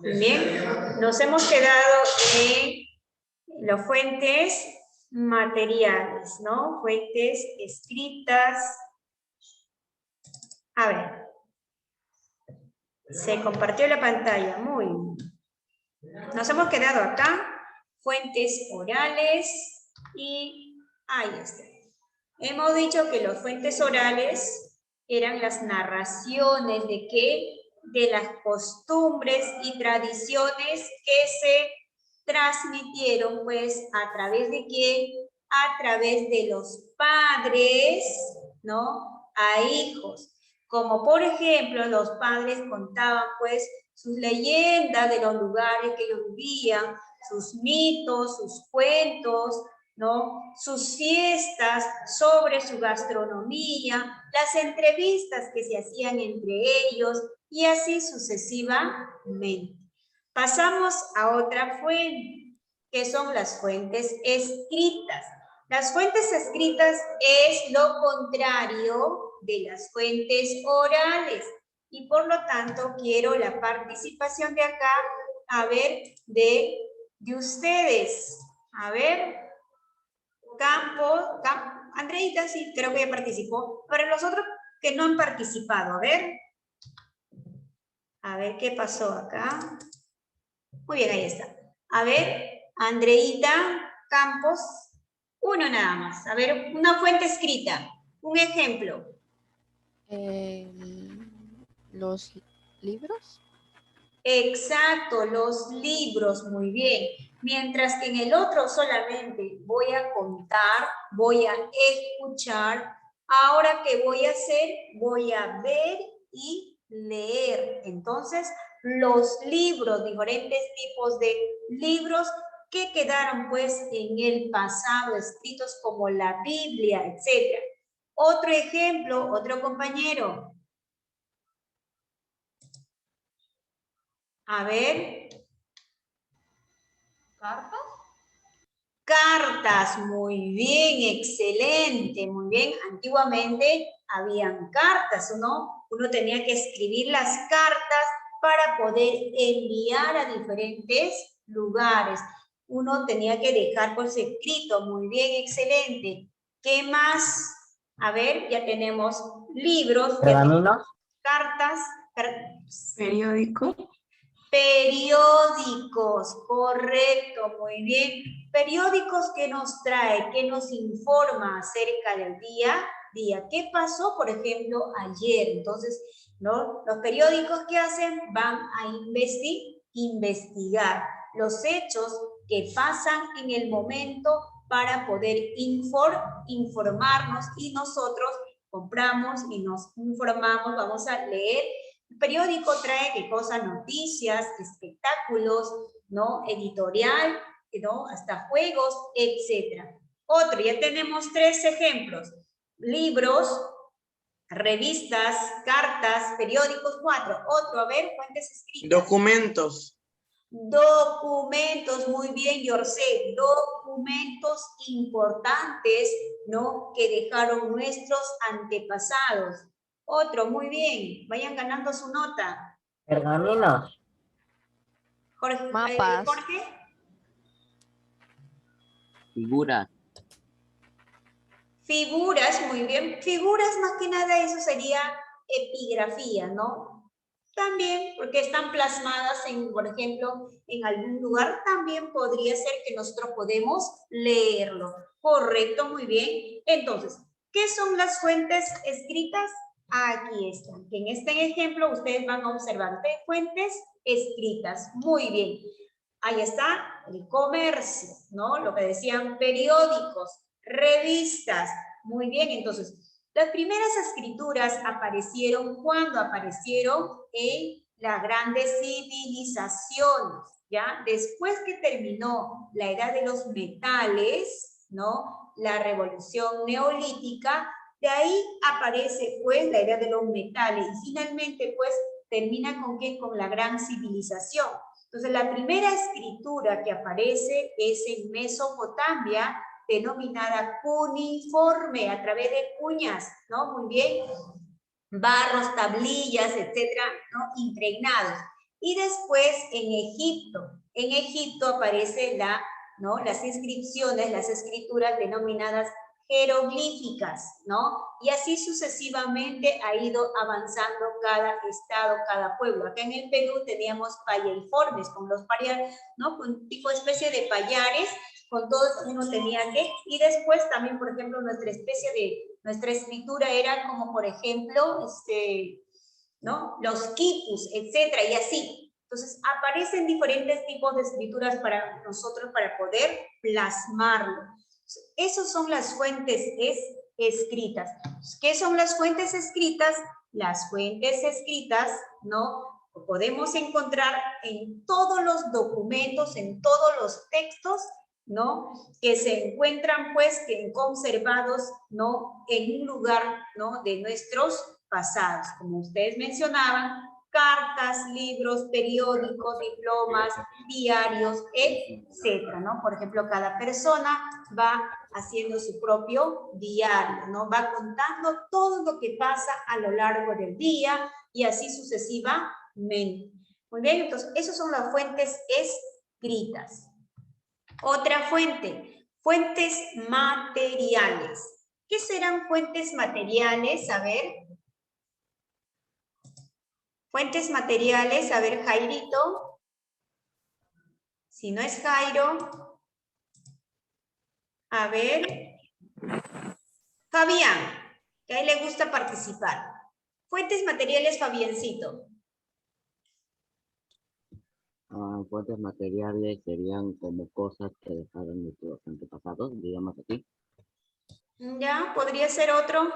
Bien, nos hemos quedado en las fuentes materiales, ¿no? Fuentes escritas. A ver, se compartió la pantalla, muy bien. Nos hemos quedado acá, fuentes orales y ahí está. Hemos dicho que las fuentes orales eran las narraciones de qué, de las costumbres y tradiciones que se transmitieron, pues, ¿a través de qué? A través de los padres, ¿no? A hijos. Como por ejemplo, los padres contaban, pues, sus leyendas de los lugares que ellos vivían, sus mitos, sus cuentos, ¿no? Sus fiestas sobre su gastronomía, las entrevistas que se hacían entre ellos y así sucesivamente. Pasamos a otra fuente, que son las fuentes escritas. Las fuentes escritas es lo contrario de las fuentes orales y por lo tanto quiero la participación de acá, a ver, de ustedes. A ver, Andreita sí, creo que ya participó, pero los otros que no han participado, a ver qué pasó acá. Muy bien, ahí está. A ver, Andreita Campos, uno nada más. A ver, una fuente escrita, un ejemplo. Los libros. Exacto, los libros, muy bien. Mientras que en el otro solamente voy a contar, voy a escuchar. Ahora, ¿qué voy a hacer? Voy a ver y leer. Entonces, los libros, diferentes tipos de libros que quedaron pues en el pasado, escritos como la Biblia, etc. Otro ejemplo, otro compañero. A ver. ¿Cartas? Cartas, muy bien, excelente, muy bien. Antiguamente habían cartas, ¿no? Uno tenía que escribir las cartas para poder enviar a diferentes lugares. Uno tenía que dejar por escrito, muy bien, excelente. ¿Qué más? A ver, ya tenemos libros, ya tenemos cartas. Periódico. Periódicos, correcto, muy bien. Periódicos que nos trae, que nos informa acerca del día. ¿Qué pasó, por ejemplo, ayer? Entonces, ¿no? Los periódicos que hacen van a investigar los hechos que pasan en el momento para poder informarnos y nosotros compramos y nos informamos, vamos a leer. El periódico trae qué cosa, noticias, espectáculos, ¿no? Editorial, ¿no? Hasta juegos, etc. Otro, ya tenemos 3 ejemplos. Libros, revistas, cartas, periódicos, 4. Otro, a ver, fuentes escritas. Documentos. Documentos, muy bien, Yorcet, documentos importantes, ¿no? Que dejaron nuestros antepasados. Otro, muy bien, vayan ganando su nota. Pergaminos. Jorge. Mapas. Jorge. Figuras. Figuras, muy bien. Figuras, más que nada, eso sería epigrafía, ¿no? También, porque están plasmadas en, por ejemplo, en algún lugar, también podría ser que nosotros podemos leerlo. Correcto, muy bien. Entonces, ¿qué son las fuentes escritas? Aquí están. En este ejemplo, ustedes van a observar fuentes escritas. Muy bien. Ahí está el comercio, ¿no? Lo que decían periódicos, revistas. Muy bien, entonces, las primeras escrituras aparecieron cuando aparecieron en las grandes civilizaciones, ¿ya? Después que terminó la edad de los metales, ¿no? La revolución neolítica, de ahí aparece, pues, la edad de los metales y finalmente, pues, termina con ¿qué? Con la gran civilización. Entonces, la primera escritura que aparece es en Mesopotamia, denominada cuneiforme, a través de cuñas, ¿no? Muy bien. Barros, tablillas, etcétera, ¿no? Impregnados. Y después en Egipto aparecen las inscripciones, las escrituras denominadas jeroglíficas, ¿no? Y así sucesivamente ha ido avanzando cada estado, cada pueblo. Acá en el Perú teníamos payaiformes, con los payares, ¿no? Con tipo especie de payares, con todos uno tenía que, y después también, por ejemplo, nuestra escritura era como, por ejemplo, ¿no? Los quipus, etcétera, y así. Entonces, aparecen diferentes tipos de escrituras para nosotros para poder plasmarlo. Esas son las fuentes escritas. ¿Qué son las fuentes escritas? Las fuentes escritas, ¿no? Podemos encontrar en todos los documentos, en todos los textos, ¿no? Que se encuentran, pues, conservados, ¿no? En un lugar, ¿no? De nuestros pasados. Como ustedes mencionaban, cartas, libros, periódicos, diplomas, diarios, etcétera, ¿no? Por ejemplo, cada persona va haciendo su propio diario, ¿no? Va contando todo lo que pasa a lo largo del día y así sucesivamente. Muy bien, entonces, esas son las fuentes escritas. Otra fuente, fuentes materiales. ¿Qué serán fuentes materiales? A ver. Fuentes materiales, a ver, Jairito. Si no es Jairo. A ver. Fabián, que a él le gusta participar. Fuentes materiales, Fabiancito. Fuentes materiales serían como cosas que dejaron nuestros antepasados, digamos así. ¿Ya? ¿Podría ser otro?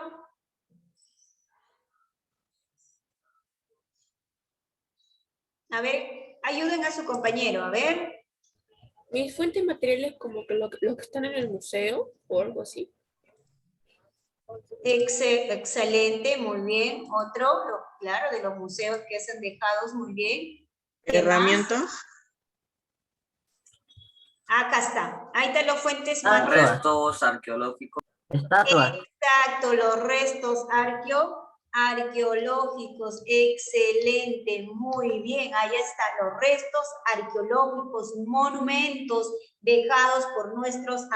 A ver, ayuden a su compañero, a ver. Mis fuentes materiales como que lo que están en el museo o algo así. Excelente, muy bien. Otro, claro, de los museos que se han dejado, muy bien. Herramientas. Acá está. Ahí están los fuentes Estatuas. Restos arqueológicos. Estatuas. Exacto, los restos arqueológicos. Excelente, muy bien. Ahí están los restos arqueológicos, monumentos dejados por nuestros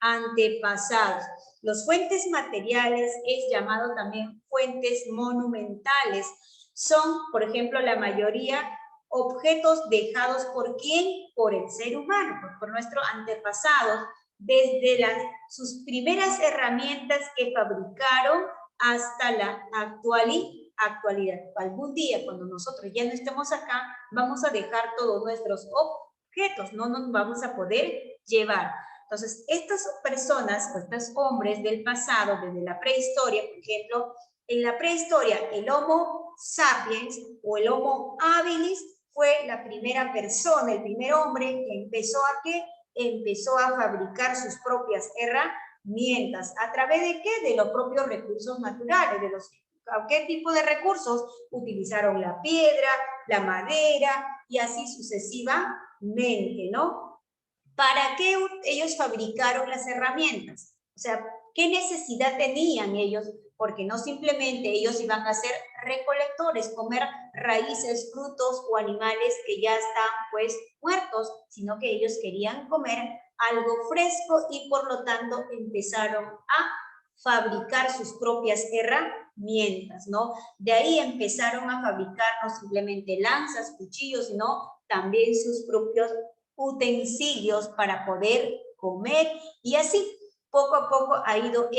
antepasados. Los fuentes materiales es llamado también fuentes monumentales. Son, por ejemplo, la mayoría objetos dejados ¿por quién? Por el ser humano, por nuestros antepasados, desde sus primeras herramientas que fabricaron hasta la actualidad. Algún día, cuando nosotros ya no estemos acá, vamos a dejar todos nuestros objetos, no nos vamos a poder llevar. Entonces, estas personas, o estos hombres del pasado, desde la prehistoria, por ejemplo, en la prehistoria, el Homo sapiens o el Homo habilis fue la primera persona, el primer hombre que empezó a fabricar sus propias herramientas. ¿A través de qué? De los propios recursos naturales, ¿qué tipo de recursos? Utilizaron la piedra, la madera y así sucesivamente, ¿no? ¿Para qué ellos fabricaron las herramientas? O sea, ¿qué necesidad tenían ellos? Porque no simplemente ellos iban a ser recolectores, comer raíces, frutos o animales que ya están pues muertos, sino que ellos querían comer algo fresco y por lo tanto empezaron a fabricar sus propias herramientas, ¿no? De ahí empezaron a fabricar no simplemente lanzas, cuchillos, sino también sus propios utensilios para poder comer y así poco a poco ha ido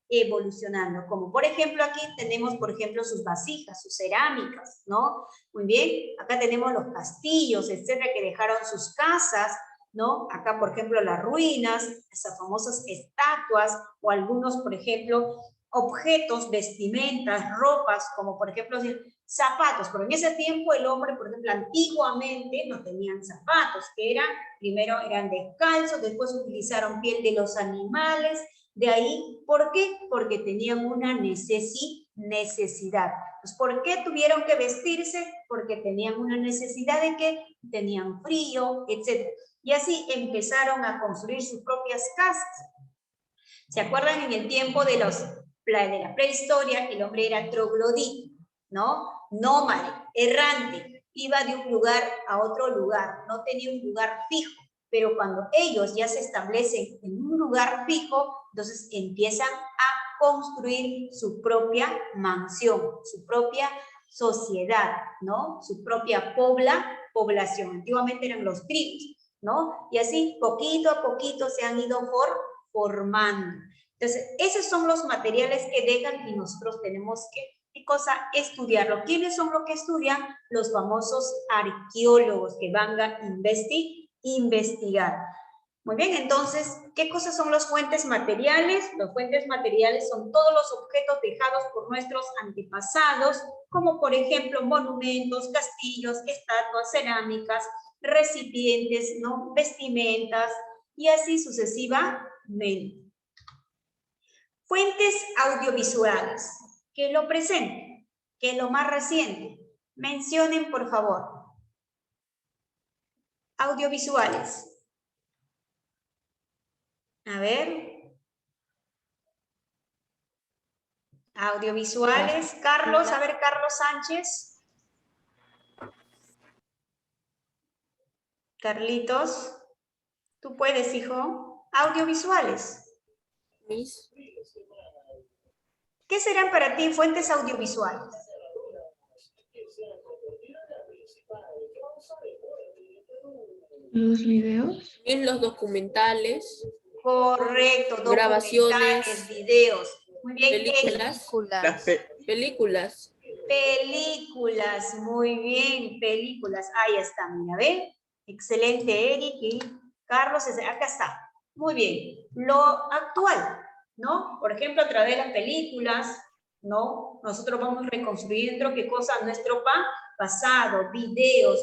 evolucionando, como por ejemplo aquí tenemos por ejemplo sus vasijas, sus cerámicas, ¿no? Muy bien, acá tenemos los castillos, etcétera, que dejaron sus casas, ¿no? Acá por ejemplo las ruinas, esas famosas estatuas o algunos por ejemplo objetos, vestimentas, ropas, como por ejemplo zapatos, pero en ese tiempo el hombre, por ejemplo, antiguamente no tenían zapatos, primero eran descalzos, después utilizaron piel de los animales, de ahí, ¿por qué? Porque tenían una necesidad. Pues, ¿por qué tuvieron que vestirse? Porque tenían una necesidad de que tenían frío, etc. Y así empezaron a construir sus propias casas. ¿Se acuerdan en el tiempo de la prehistoria? El hombre era troglodita, ¿no? Nómade. errante, iba de un lugar a otro lugar, no tenía un lugar fijo, pero cuando ellos ya se establecen en un lugar fijo, entonces empiezan a construir su propia mansión, su propia sociedad, ¿no? Su propia población. Antiguamente eran los tribus, ¿no? Y así, poquito a poquito se han ido formando. Entonces, esos son los materiales que dejan y nosotros tenemos que, ¿qué cosa? Estudiarlo. ¿Quiénes son los que estudian? Los famosos arqueólogos que van a investigar. Muy bien, entonces, ¿qué cosas son las fuentes materiales? Las fuentes materiales son todos los objetos dejados por nuestros antepasados, como por ejemplo monumentos, castillos, estatuas, cerámicas, recipientes, ¿no? Vestimentas y así sucesivamente. Fuentes audiovisuales, que lo presente, que lo más reciente. Mencionen, por favor. Audiovisuales. A ver. Audiovisuales. Carlos, a ver, Carlos Sánchez. Carlitos, tú puedes, hijo. Audiovisuales. Miss. ¿Qué serán para ti fuentes audiovisuales? Los videos. Miss, los documentales, Correcto, grabaciones, documentales, videos. Muy bien, películas, películas. películas, muy bien, películas. Ahí está, mira, ¿ven? Excelente, Eric y Carlos, acá está. Muy bien. Lo actual, ¿no? Por ejemplo, a través de las películas, ¿no? Nosotros vamos reconstruyendo qué cosa, nuestro pasado, videos,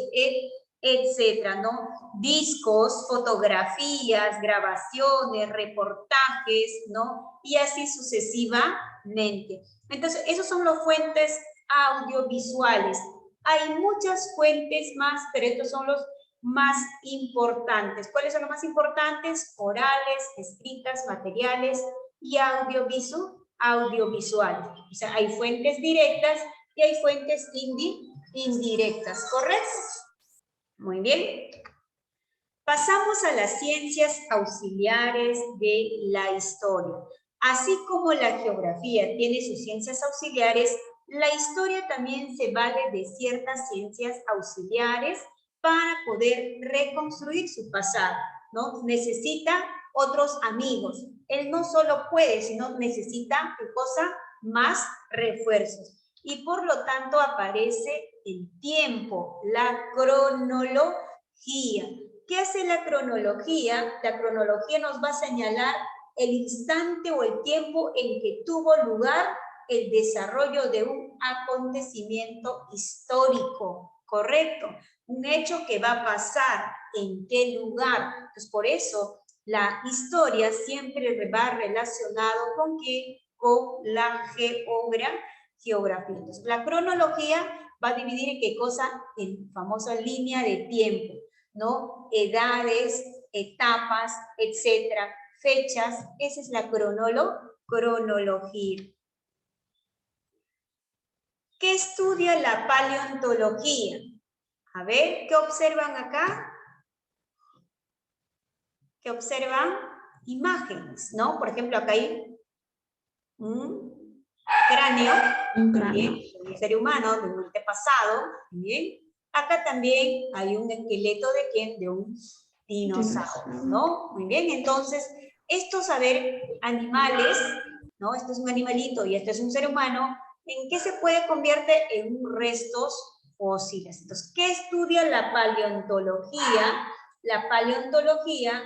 etcétera, ¿no? Discos, fotografías, grabaciones, reportajes, ¿no? Y así sucesivamente. Entonces, esos son las fuentes audiovisuales. Hay muchas fuentes más, pero estos son los más importantes. ¿Cuáles son los más importantes? Orales, escritas, materiales y audiovisuales. O sea, hay fuentes directas y hay fuentes indirectas, ¿correcto? Muy bien. Pasamos a las ciencias auxiliares de la historia. Así como la geografía tiene sus ciencias auxiliares, la historia también se vale de ciertas ciencias auxiliares para poder reconstruir su pasado, ¿no? Necesita otros amigos. Él no solo puede, sino necesita, ¿qué cosa? Más refuerzos. Y por lo tanto aparece el tiempo, la cronología. ¿Qué hace la cronología? La cronología nos va a señalar el instante o el tiempo en que tuvo lugar el desarrollo de un acontecimiento histórico, ¿correcto? Un hecho que va a pasar, ¿en qué lugar? Entonces, por eso la historia siempre va relacionado con ¿qué? Con la geografía. Entonces, la cronología va a dividir en qué cosa, en famosa línea de tiempo, ¿no? Edades, etapas, etcétera, fechas. Esa es la cronología. ¿Qué estudia la paleontología? A ver, ¿qué observan acá? ¿Qué observan? Imágenes, ¿no? Por ejemplo, acá hay un cráneo, de un ser humano, de un antepasado, ¿bien? Acá también hay un esqueleto de ¿quién? De un dinosaurio, ¿no? Muy bien, entonces, estos, a ver, animales, ¿no? Este es un animalito y este es un ser humano, ¿en qué se puede convertir? En restos fósiles. Entonces, ¿qué estudia la paleontología? La paleontología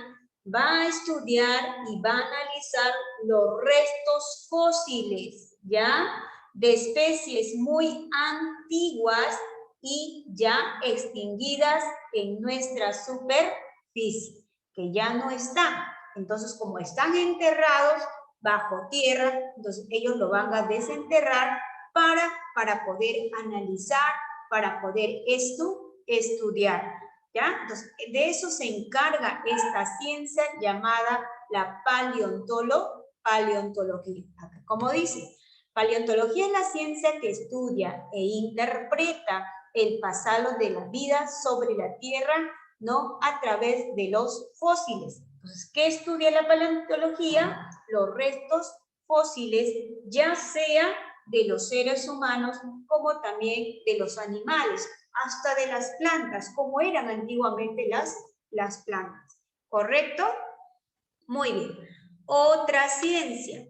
va a estudiar y va a analizar los restos fósiles, ¿ya? De especies muy antiguas y ya extinguidas en nuestra superficie, que ya no están. Entonces, como están enterrados bajo tierra, entonces ellos lo van a desenterrar para poder analizar, para poder estudiar. ¿Ya? Entonces, de eso se encarga esta ciencia llamada la paleontología. Como dice, paleontología es la ciencia que estudia e interpreta el pasado de la vida sobre la Tierra, ¿no? A través de los fósiles. Entonces, ¿qué estudia la paleontología? Los restos fósiles, ya sea de los seres humanos como también de los animales, hasta de las plantas, como eran antiguamente las plantas. ¿Correcto? Muy bien. Otra ciencia.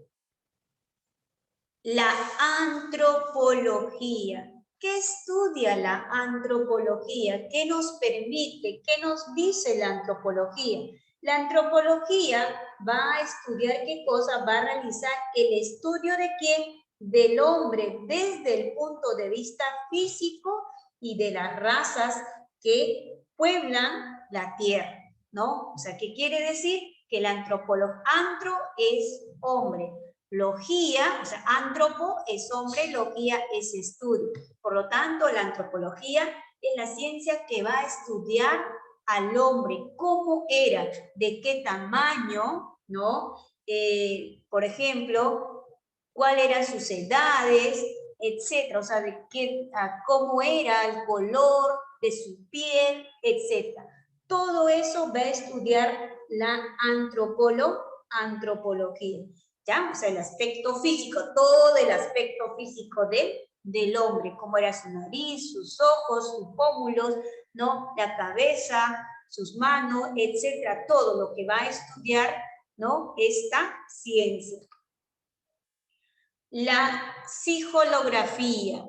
La antropología. ¿Qué estudia la antropología? ¿Qué nos permite? ¿Qué nos dice la antropología? La antropología va a estudiar qué cosa, va a realizar el estudio de quién, del hombre, desde el punto de vista físico y de las razas que pueblan la tierra, ¿no? O sea, ¿qué quiere decir? Que la antropología, antro es hombre, logía, o sea, antropo es hombre, logía es estudio. Por lo tanto, la antropología es la ciencia que va a estudiar al hombre, cómo era, de qué tamaño, ¿no? Por ejemplo, cuáles eran sus edades, etcétera, o sea, de qué, cómo era el color de su piel, etcétera. Todo eso va a estudiar la antropología, ¿ya? O sea, el aspecto físico, todo el aspecto físico del hombre, cómo era su nariz, sus ojos, sus pómulos, ¿no? La cabeza, sus manos, etcétera, todo lo que va a estudiar, ¿no? Esta ciencia. La sigilografía.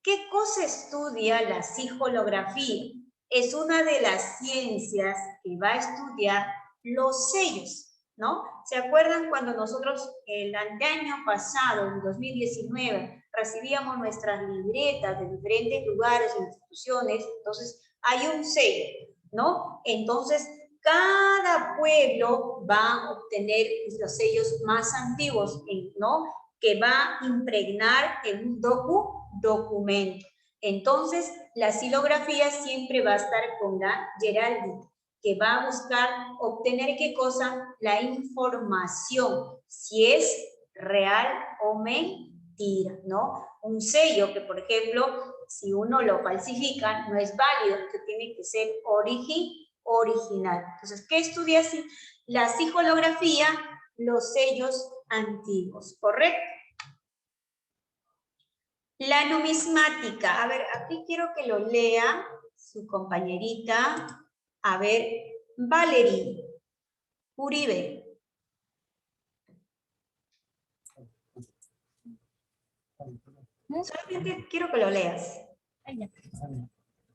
¿Qué cosa estudia la sigilografía? Es una de las ciencias que va a estudiar los sellos, ¿no? ¿Se acuerdan cuando nosotros el año pasado, en 2019, recibíamos nuestras libretas de diferentes lugares e instituciones? Entonces, hay un sello, ¿no? Entonces, cada pueblo va a obtener los sellos más antiguos, ¿no? Que va a impregnar en un documento. Entonces, la silografía siempre va a estar con la heráldica, que va a buscar obtener ¿qué cosa? La información, si es real o mentira, ¿no? Un sello que, por ejemplo, si uno lo falsifica, no es válido, que tiene que ser original. Entonces, ¿qué estudia la sigilografía? Los sellos antiguos, ¿correcto? La numismática. A ver, aquí quiero que lo lea su compañerita. A ver, Valerie Uribe. Solamente quiero que lo leas.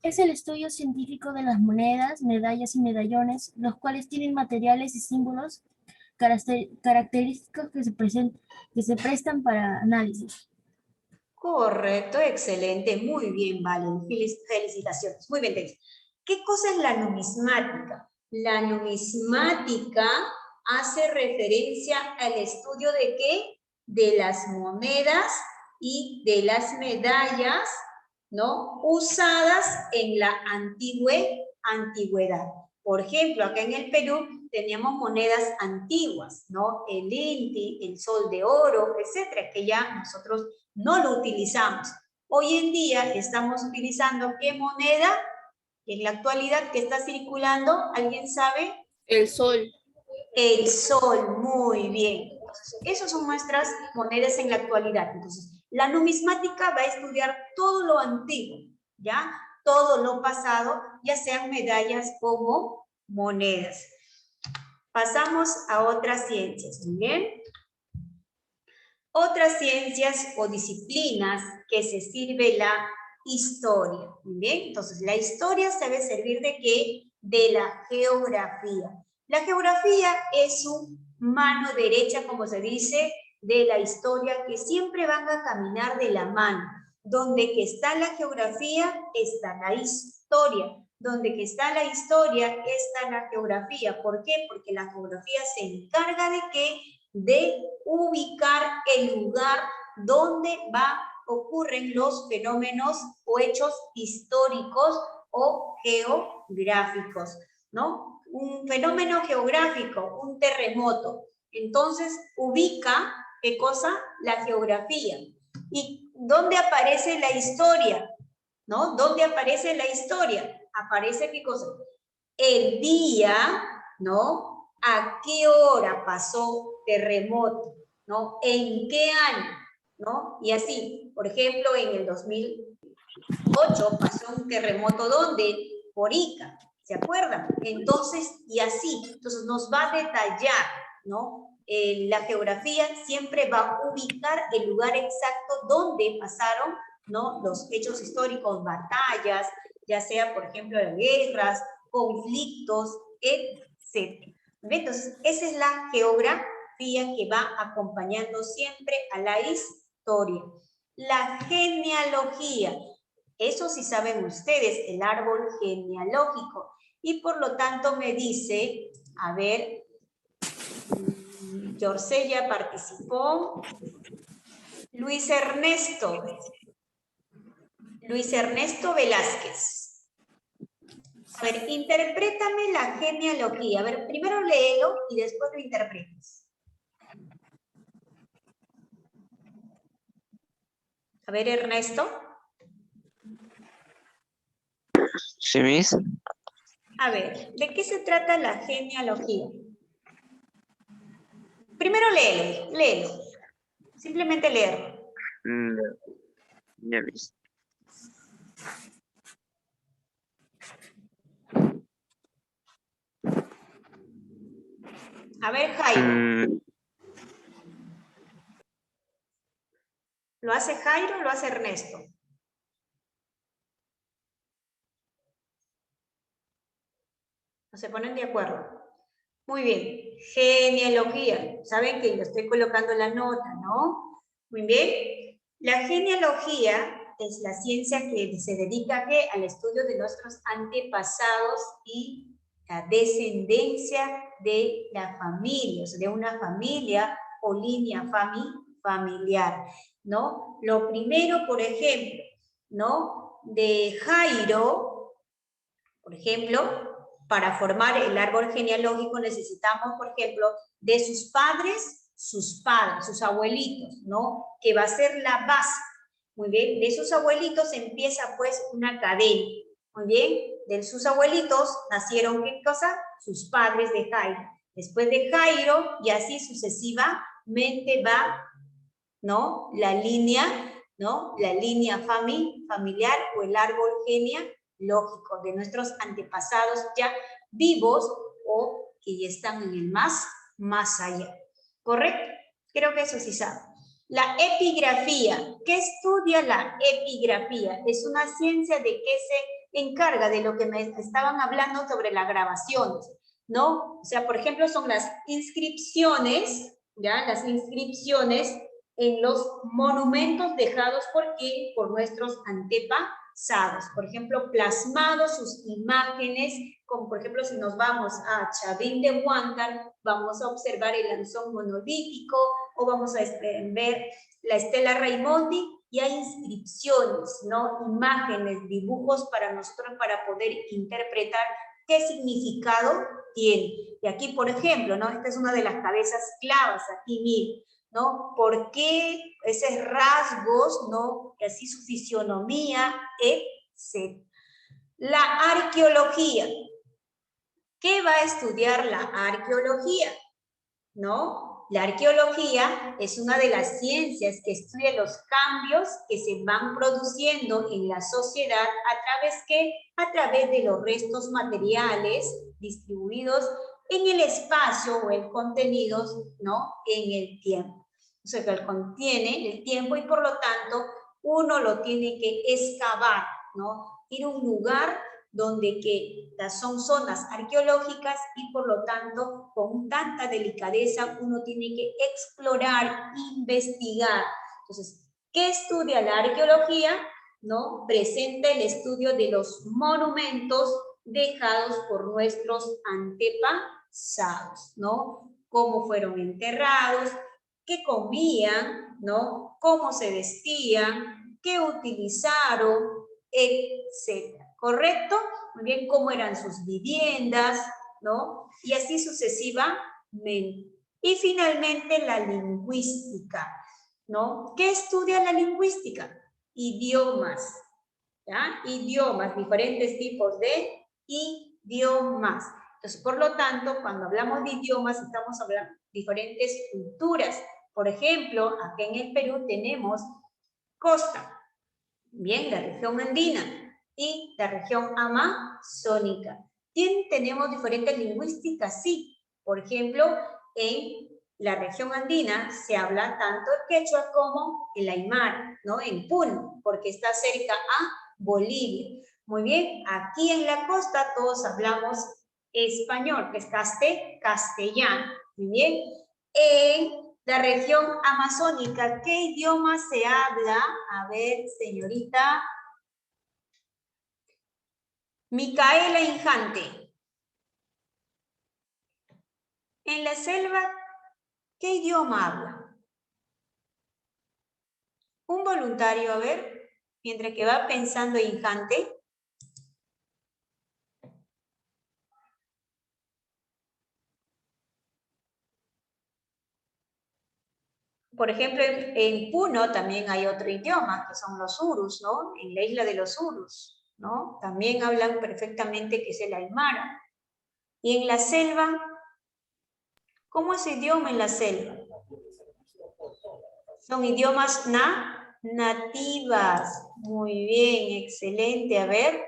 Es el estudio científico de las monedas, medallas y medallones, los cuales tienen materiales y símbolos característicos que se prestan para análisis. Correcto, excelente, muy bien, Valen, felicitaciones, muy bien. ¿Qué cosa es la numismática? La numismática hace referencia al estudio de ¿qué? De las monedas y de las medallas, ¿no? Usadas en la antigüedad. Por ejemplo, acá en el Perú teníamos monedas antiguas, ¿no? El inti, el sol de oro, etcétera, que ya nosotros no lo utilizamos. Hoy en día estamos utilizando ¿qué moneda? En la actualidad que está circulando, ¿alguien sabe? El sol. El sol, muy bien. Entonces, esas son nuestras monedas en la actualidad. Entonces, la numismática va a estudiar todo lo antiguo, ¿ya? Todo lo pasado, ya sean medallas como monedas. Pasamos a otras ciencias, ¿muy bien? Otras ciencias o disciplinas que se sirve la historia, ¿muy bien? Entonces, la historia se debe servir ¿de qué? De la geografía. La geografía es su mano derecha, como se dice, de la historia, que siempre van a caminar de la mano. Donde que está la geografía, está la historia. Donde que está la historia, está la geografía. ¿Por qué? Porque la geografía se encarga de ¿qué? De ubicar el lugar donde ocurren los fenómenos o hechos históricos o geográficos, ¿no? Un fenómeno geográfico, un terremoto. Entonces, ubica, ¿qué cosa? La geografía. ¿Y dónde aparece la historia? ¿no? ¿Dónde aparece la historia? Aparece qué cosa. El día, ¿no? ¿A qué hora pasó terremoto? ¿No? ¿En qué año? ¿No? Y así, por ejemplo, en el 2008 pasó un terremoto, ¿dónde? Por Ica, ¿se acuerdan? Entonces, y así, entonces nos va a detallar, ¿no? La geografía siempre va a ubicar el lugar exacto donde pasaron, ¿no? Los hechos históricos, batallas, ya sea, por ejemplo, guerras, conflictos, etc. Entonces, esa es la geografía que va acompañando siempre a la historia. La genealogía, eso sí saben ustedes, el árbol genealógico. Y por lo tanto me dice, a ver, Yorsella participó, Luis Ernesto Velázquez. A ver, interprétame la genealogía. A ver, primero léelo y después lo interpretes. A ver, Ernesto. Sí, Miss. A ver, ¿de qué se trata la genealogía? Primero léelo. Simplemente leerlo. Ya, Miss. A ver, Jairo. ¿Lo hace Jairo o lo hace Ernesto? No se ponen de acuerdo. Muy bien. Genealogía. Saben que yo estoy colocando la nota, ¿no? Muy bien. La genealogía es la ciencia que se dedica al estudio de nuestros antepasados y la descendencia de la familia, o sea, de una familia o línea familiar, ¿no? Lo primero, por ejemplo, ¿no? De Jairo, por ejemplo, para formar el árbol genealógico necesitamos, por ejemplo, de sus padres, sus abuelitos, ¿no? Que va a ser la base. Muy bien, de sus abuelitos empieza pues una cadena. Muy bien, de sus abuelitos nacieron, ¿qué cosa? Sus padres de Jairo. Después de Jairo, y así sucesivamente va, ¿no? La línea, ¿no? La línea familiar o el árbol genealógico de nuestros antepasados ya vivos o que ya están en el más allá. ¿Correcto? Creo que eso sí sabe. La epigrafía. ¿Qué estudia la epigrafía? Es una ciencia de que se encarga de lo que me estaban hablando sobre las grabaciones, ¿no? O sea, por ejemplo, son las inscripciones, ¿ya? Las inscripciones en los monumentos dejados por nuestros antepasados. Por ejemplo, plasmados sus imágenes, como por ejemplo si nos vamos a Chavín de Huáncar, vamos a observar el anzón monolítico o vamos a ver la Estela Raimondi y hay inscripciones, ¿no? Imágenes, dibujos para nosotros para poder interpretar qué significado tiene. Y aquí, por ejemplo, ¿no? Esta es una de las cabezas clavas, aquí miren, ¿no? ¿Por qué esos rasgos, ¿no? Y así su fisionomía, etc. La arqueología. ¿Qué va a estudiar la arqueología? ¿No? La arqueología es una de las ciencias que estudia los cambios que se van produciendo en la sociedad a través de los restos materiales distribuidos en el espacio o en contenidos, ¿no? En el tiempo. O sea, que contiene el tiempo y por lo tanto uno lo tiene que excavar, ¿no? Ir a un lugar donde son zonas arqueológicas y por lo tanto con tanta delicadeza uno tiene que explorar, investigar. Entonces, ¿qué estudia la arqueología? ¿No? Presenta el estudio de los monumentos dejados por nuestros antepasados, ¿no? Cómo fueron enterrados, qué comían, ¿no? Cómo se vestían, qué utilizaron, etc. ¿Correcto? Muy bien, cómo eran sus viviendas, ¿no? Y así sucesivamente. Y finalmente la lingüística, ¿no? ¿Qué estudia la lingüística? Idiomas. ¿ya? Idiomas, diferentes tipos de idiomas. Entonces, por lo tanto, cuando hablamos de idiomas, estamos hablando de diferentes culturas. Por ejemplo, aquí en el Perú tenemos costa, bien, la región andina y la región amazónica. Tenemos diferentes lingüísticas, sí. Por ejemplo, en la región andina se habla tanto el quechua como el aymara, ¿no? En Puno, porque está cerca a Bolivia. Muy bien, aquí en la costa todos hablamos español, que es castellano. Muy bien, en la región amazónica, ¿qué idioma se habla? A ver, señorita Micaela Infante. En la selva, ¿qué idioma habla? Un voluntario, a ver, mientras que va pensando Infante. Por ejemplo, en Puno también hay otro idioma, que son los urus, ¿no? En la isla de los urus, ¿no? También hablan perfectamente que es el aymara. Y en la selva, ¿cómo es el idioma en la selva? Son idiomas nativas. Muy bien, excelente. A ver,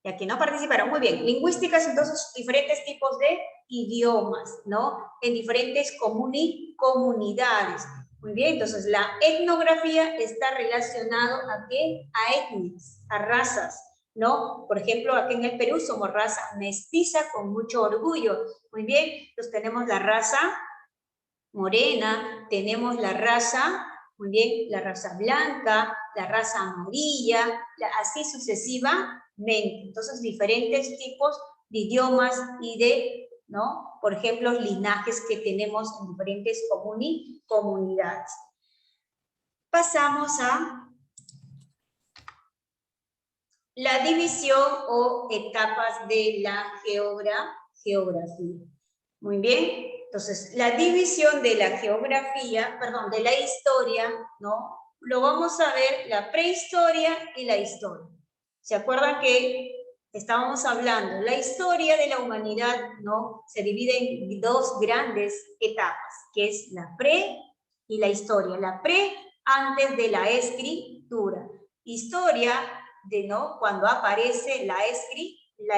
y aquí no participaron. Muy bien. Lingüísticas, entonces, diferentes tipos de idiomas, ¿no? En diferentes comunidades. Muy bien, entonces la etnografía está relacionado ¿a qué? A etnias, a razas, ¿no? Por ejemplo, aquí en el Perú somos raza mestiza con mucho orgullo. Muy bien, entonces tenemos la raza morena, tenemos la raza, muy bien, la raza blanca, la raza amarilla, así sucesivamente. Entonces, diferentes tipos de idiomas y de, ¿no? Por ejemplo, linajes que tenemos en diferentes comunidades. Pasamos a la división o etapas de la geografía. Muy bien. Entonces, la división de la geografía, perdón, de la historia, ¿no? Lo vamos a ver, la prehistoria y la historia. ¿Se acuerdan que estábamos hablando? La historia de la humanidad, ¿no? Se divide en dos grandes etapas, que es la pre y la historia. La pre, antes de la escritura. Historia, de, ¿no? Cuando aparece la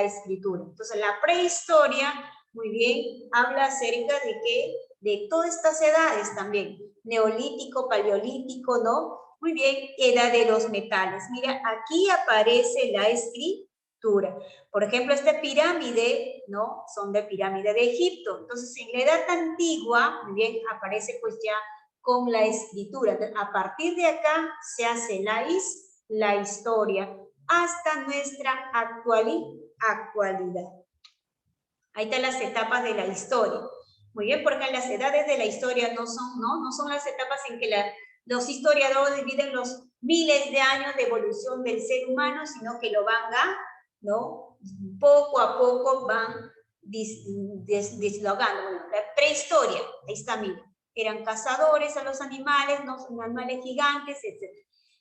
escritura. Entonces, la prehistoria, muy bien, habla acerca de qué, de todas estas edades también, neolítico, paleolítico, ¿no? Muy bien, edad de los metales. Mira, aquí aparece la escritura. Por ejemplo, esta pirámide, ¿no? Son de pirámide de Egipto. Entonces, en la edad antigua, muy bien, aparece pues ya con la escritura. Entonces, a partir de acá se hace la historia hasta nuestra actualidad. Ahí están las etapas de la historia. Muy bien, porque las edades de la historia no son las etapas en que los historiadores dividen los miles de años de evolución del ser humano, sino que lo van ¿no? Poco a poco van dislogando. Bueno, la prehistoria, ahí está, mira. Eran cazadores a los animales, no son animales gigantes, etc.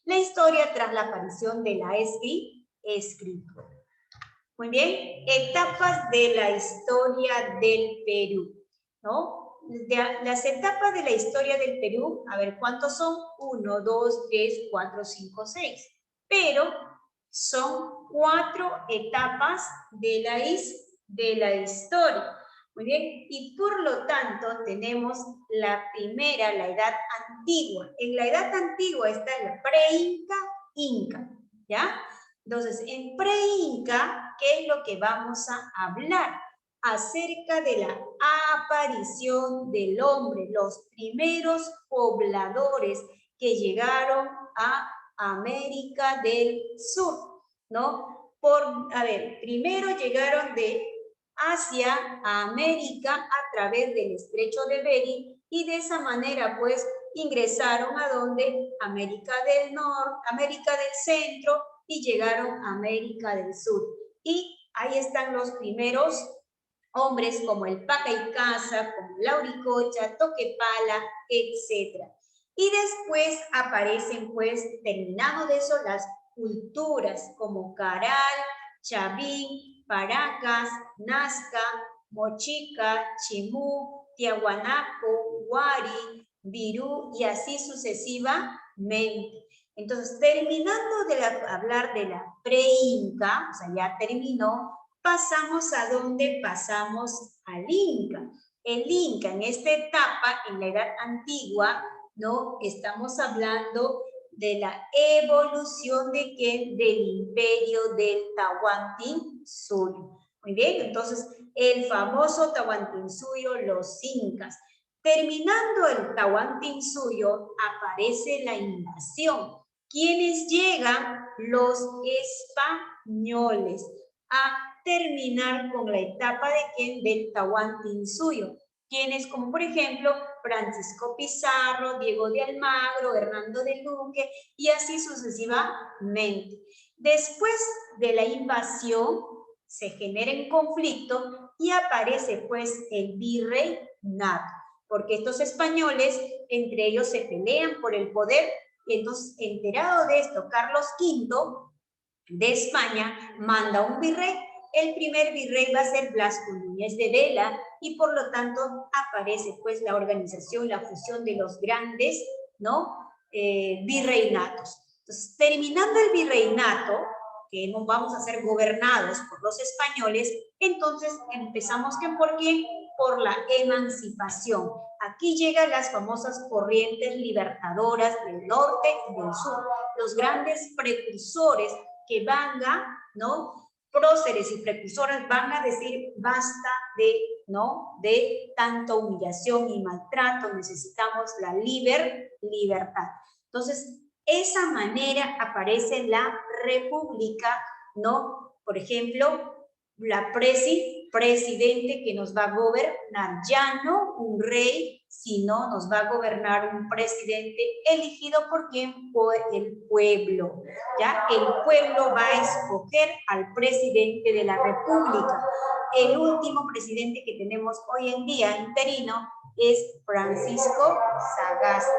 La historia tras la aparición de la escritura. Muy bien, etapas de la historia del Perú, ¿no? Las etapas de la historia del Perú, a ver, ¿cuántos son? 1, 2, 3, 4, 5, 6. Pero son 4 etapas de la historia. Muy bien, y por lo tanto tenemos la primera, la edad antigua. En la edad antigua está la pre-inca, ¿ya? Entonces, en pre-inca, ¿qué es lo que vamos a hablar? Acerca de la aparición del hombre, los primeros pobladores que llegaron a América del Sur, ¿no? A ver, primero llegaron de Asia a América a través del estrecho de Bering y de esa manera, pues, ingresaron a donde? América del Norte, América del Centro, y llegaron a América del Sur. Y ahí están los primeros hombres como el Paca y Casa, como Lauricocha, Toquepala, etc. Y después aparecen, pues, terminado de eso, las culturas como Caral, Chavín, Paracas, Nazca, Mochica, Chimú, Tiahuanaco, Huari, Virú y así sucesivamente. Entonces, terminando de hablar de la pre-Inca, o sea, ya terminó, pasamos a dónde pasamos al Inca. El Inca en esta etapa, en la Edad Antigua, ¿no? Estamos hablando de la evolución de ¿qué? Del imperio del Tahuantinsuyo. Muy bien, entonces el famoso Tahuantinsuyo, los incas. Terminando el Tahuantinsuyo, aparece la invasión. ¿Quiénes llegan? Los españoles a terminar con la etapa de ¿quién? Del Tahuantinsuyo. Quienes, como por ejemplo, Francisco Pizarro, Diego de Almagro, Hernando de Luque, y así sucesivamente. Después de la invasión, se genera un conflicto y aparece pues el virreinato, porque estos españoles, entre ellos se pelean por el poder, y entonces, enterado de esto, Carlos V de España manda un virrey. El primer virrey va a ser Blasco Núñez de Vela y por lo tanto aparece pues la organización, la fusión de los grandes, ¿no? Virreinatos. Entonces, terminando el virreinato, que nos vamos a ser gobernados por los españoles, entonces empezamos ¿por qué? Por la emancipación. Aquí llegan las famosas corrientes libertadoras del norte y del sur, los grandes precursores que van a, ¿no? Próceres y precursores van a decir basta de, ¿no? De tanta humillación y maltrato, necesitamos la libertad. Entonces, esa manera aparece la república, ¿no? Por ejemplo, la presidente que nos va a gobernar, ya no un rey, sino nos va a gobernar un presidente elegido por quién, por el pueblo. ¿Ya? El pueblo va a escoger al presidente de la república. El último presidente que tenemos hoy en día, interino, es Francisco Sagasti.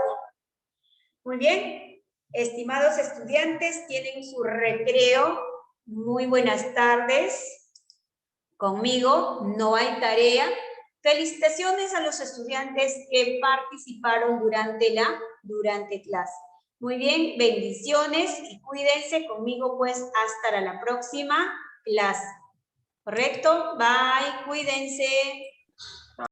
Muy bien, estimados estudiantes, tienen su recreo. Muy buenas tardes. Conmigo no hay tarea. Felicitaciones a los estudiantes que participaron durante clase. Muy bien, bendiciones y cuídense conmigo pues hasta la próxima clase. ¿Correcto? Bye, cuídense.